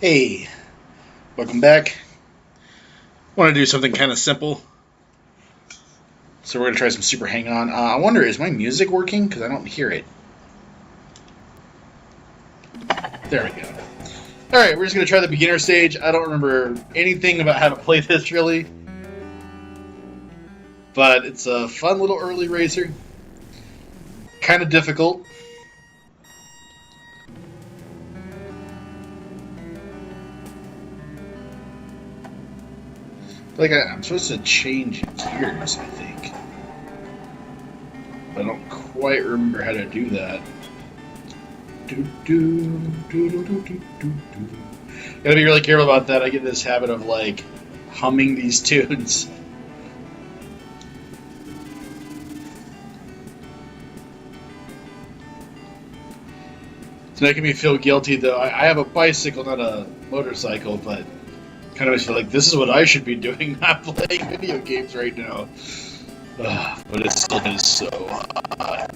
Hey, welcome back. Want to do something kind of simple, so we're gonna try some Super Hang On. I wonder, is my music working? Because I don't hear it. There we go. All right, we're just gonna try the beginner stage. I don't remember anything about how to play this really, but it's a fun little early racer. Kind of difficult. I'm supposed to change gears, I think. I don't quite remember how to do that. Gotta be really careful about that. I get this habit of like humming these tunes. It's making me feel guilty though. I have a bicycle, not a motorcycle, but kind of feel like this is what I should be doing, not playing video games right now. But it still is so hot.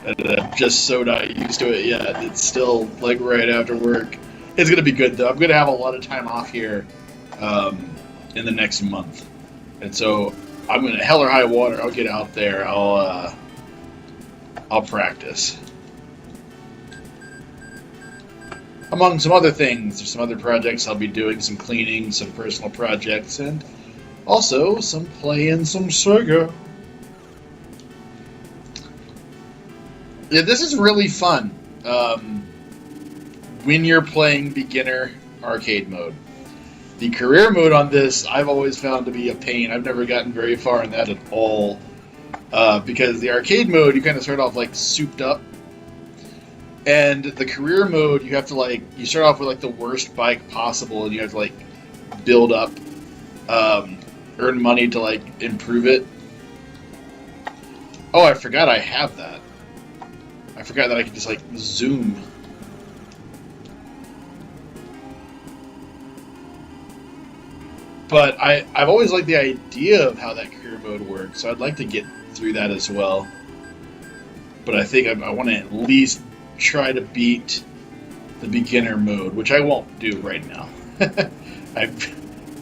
And I'm just so not used to it yet. It's still like right after work. It's gonna be good though. I'm gonna have a lot of time off here in the next month, and so I'm gonna hell or high water. I'll get out there. I'll practice. Among some other things, there's some other projects I'll be doing, some cleaning, some personal projects, and also some playing some Sega. Yeah, this is really fun when you're playing beginner arcade mode. The career mode on this, I've always found to be a pain. I've never gotten very far in that at all. Because the arcade mode, you kind of start off like souped up. And the career mode, you have to you start off with like the worst bike possible, and you have to like build up, earn money to like improve it. Oh, I forgot I have that. I forgot that I could just like zoom. But I've always liked the idea of how that career mode works, so I'd like to get through that as well. But I think I want to at least try to beat the beginner mode, which I won't do right now. I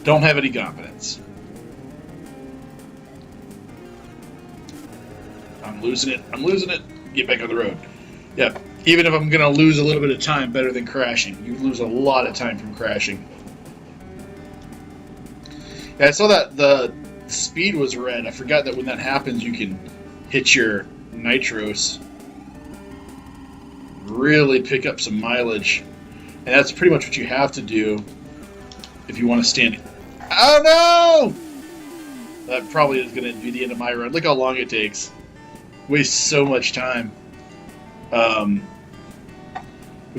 don't have any confidence. I'm losing it. I'm losing it. Get back on the road. Yep. Even if I'm going to lose a little bit of time, better than crashing. You lose a lot of time from crashing. Yeah, I saw that the speed was red. I forgot that when that happens, you can hit your nitros. Really pick up some mileage. And that's pretty much what you have to do if you want to stand. Oh no! That probably is going to be the end of my run. Look how long it takes. Wastes so much time. If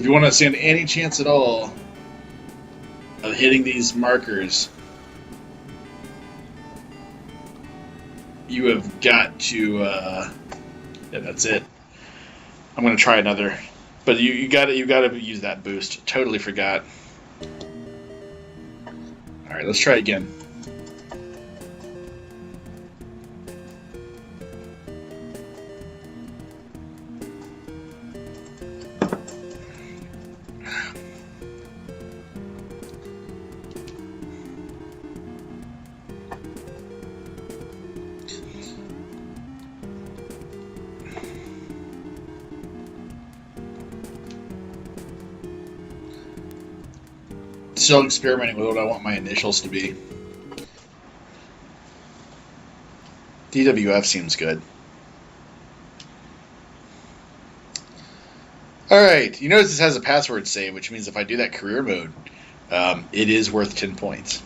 you want to stand any chance at all of hitting these markers, you have got to. Yeah, that's it. I'm going to try another. But you got to use that boost. Totally forgot. All right, let's try again. Still experimenting with what I want my initials to be. DWF seems good. Alright, you notice this has a password save, which means if I do that career mode, it is worth 10 points.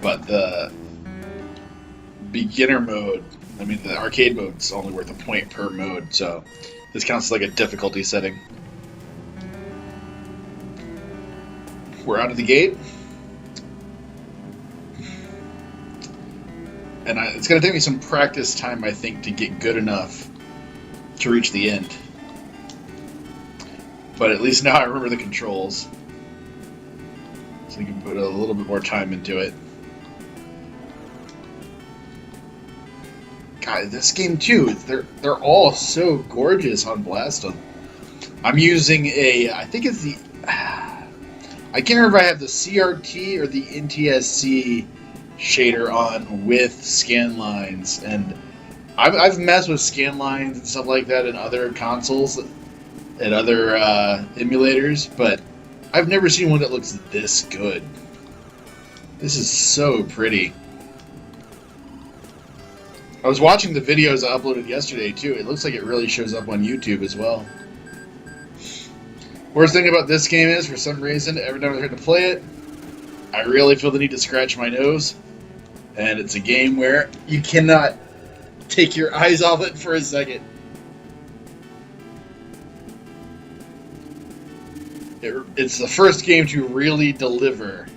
But the beginner mode, the arcade mode is only worth a point per mode, so this counts as like a difficulty setting. We're out of the gate. And it's going to take me some practice time, I think, to get good enough to reach the end. But at least now I remember the controls. So you can put a little bit more time into it. God, this game too, they're all so gorgeous on Blastum. I'm using I think it's the, I can't remember if I have the CRT or the NTSC shader on with scan lines, and I've messed with scan lines and stuff like that in other consoles and other emulators, but I've never seen one that looks this good. This is so pretty. I was watching the videos I uploaded yesterday too. It looks like it really shows up on YouTube as well. Worst thing about this game is, for some reason, every time I try to play it, I really feel the need to scratch my nose. And it's a game where you cannot take your eyes off it for a second. It's the first game to really deliver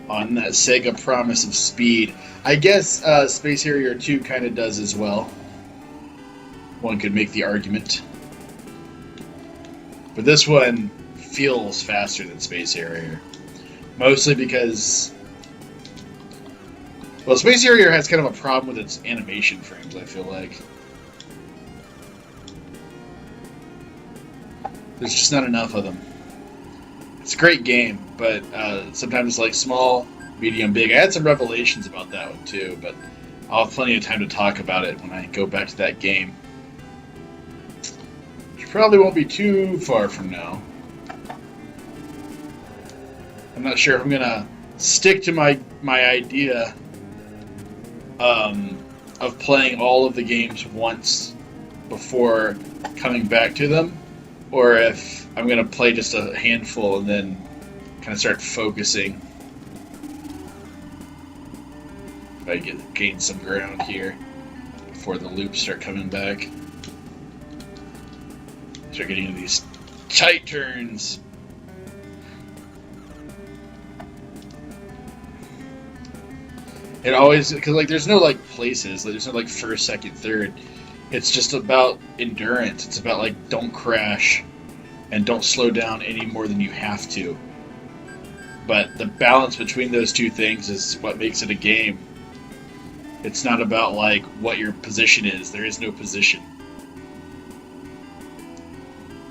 on that Sega promise of speed. I guess Space Harrier 2 kind of does as well. One could make the argument. But this one feels faster than Space Harrier. Mostly because, well, Space Harrier has kind of a problem with its animation frames, I feel like. There's just not enough of them. It's a great game, but sometimes it's like small, medium, big. I had some revelations about that one too, but I'll have plenty of time to talk about it when I go back to that game. Which probably won't be too far from now. I'm not sure if I'm gonna stick to my idea of playing all of the games once before coming back to them, or if I'm gonna play just a handful and then kind of start focusing. If I gain some ground here before the loops start coming back. Start getting into these tight turns. It always, because like there's no like places, like, there's no like first, second, third. It's just about endurance. It's about like don't crash and don't slow down any more than you have to. But the balance between those two things is what makes it a game. It's not about like what your position is. There is no position.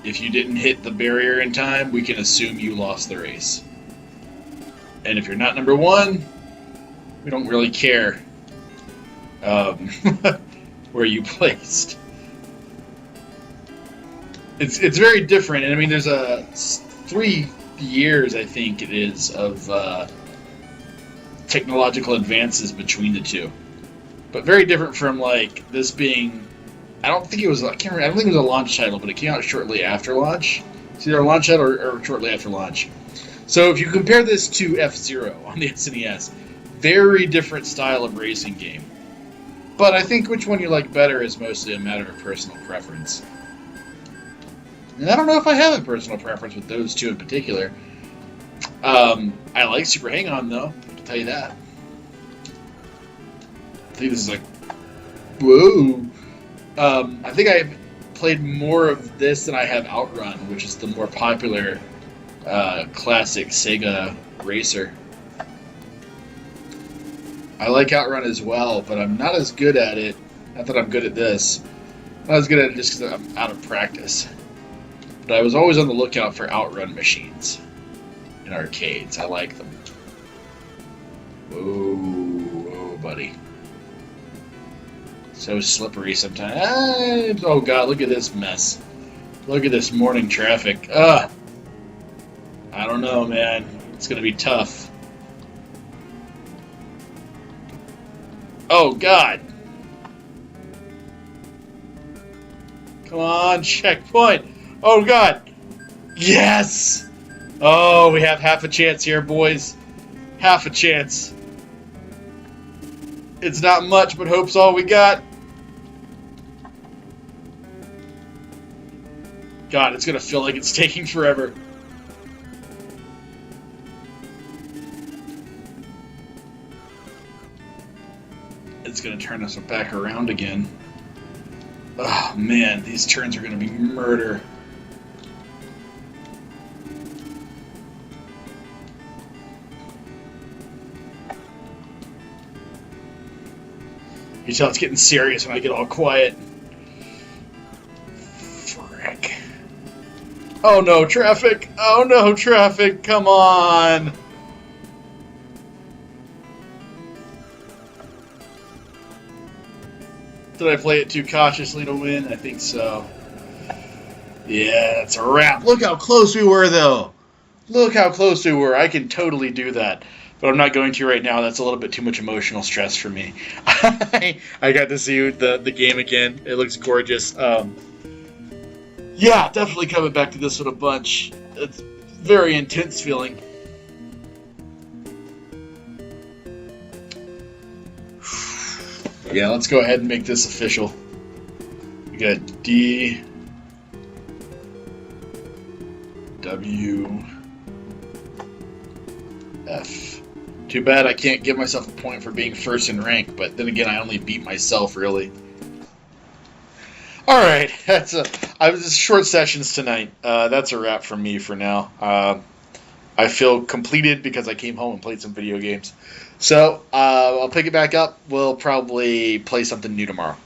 If you didn't hit the barrier in time, we can assume you lost the race. And if you're not number one, we don't really care where you placed. It's very different, and I mean, there's 3 years, I think it is, of technological advances between the two, but very different from like this being. I don't think it was. I can't remember. I don't think it was a launch title, but it came out shortly after launch. It's either a launch title or shortly after launch. So if you compare this to F-Zero on the SNES, very different style of racing game. But I think which one you like better is mostly a matter of personal preference. And I don't know if I have a personal preference with those two in particular. I like Super Hang-On, though, to tell you that. I think this is like... Whoa! I think I've played more of this than I have Outrun, which is the more popular classic Sega racer. I like Outrun as well, but I'm not as good at it. Not that I'm good at this. I'm not as good at it just because I'm out of practice. But I was always on the lookout for Outrun machines in arcades. I like them. Whoa, buddy. So slippery sometimes. Oh god, look at this mess. Look at this morning traffic. Ugh. I don't know, man. It's gonna be tough. Oh god. Come on, checkpoint. Oh god. Yes! Oh, we have half a chance here, boys. Half a chance. It's not much, but hope's all we got. God, it's gonna feel like it's taking forever. It's gonna turn us back around again. Oh man, these turns are gonna be murder. You tell it's getting serious when I get all quiet. Frick. Oh no, traffic! Oh no, traffic! Come on! Did I play it too cautiously to win? I think so. Yeah, it's a wrap. Look how close we were, though. Look how close we were. I can totally do that. But I'm not going to right now. That's a little bit too much emotional stress for me. I got to see the game again. It looks gorgeous. Yeah, definitely coming back to this one a bunch. It's very intense feeling. Yeah, let's go ahead and make this official. We got D, W, F. Too bad I can't give myself a point for being first in rank, but then again, I only beat myself, really. All right, I was short sessions tonight. That's a wrap from me for now. I feel completed because I came home and played some video games. So I'll pick it back up. We'll probably play something new tomorrow.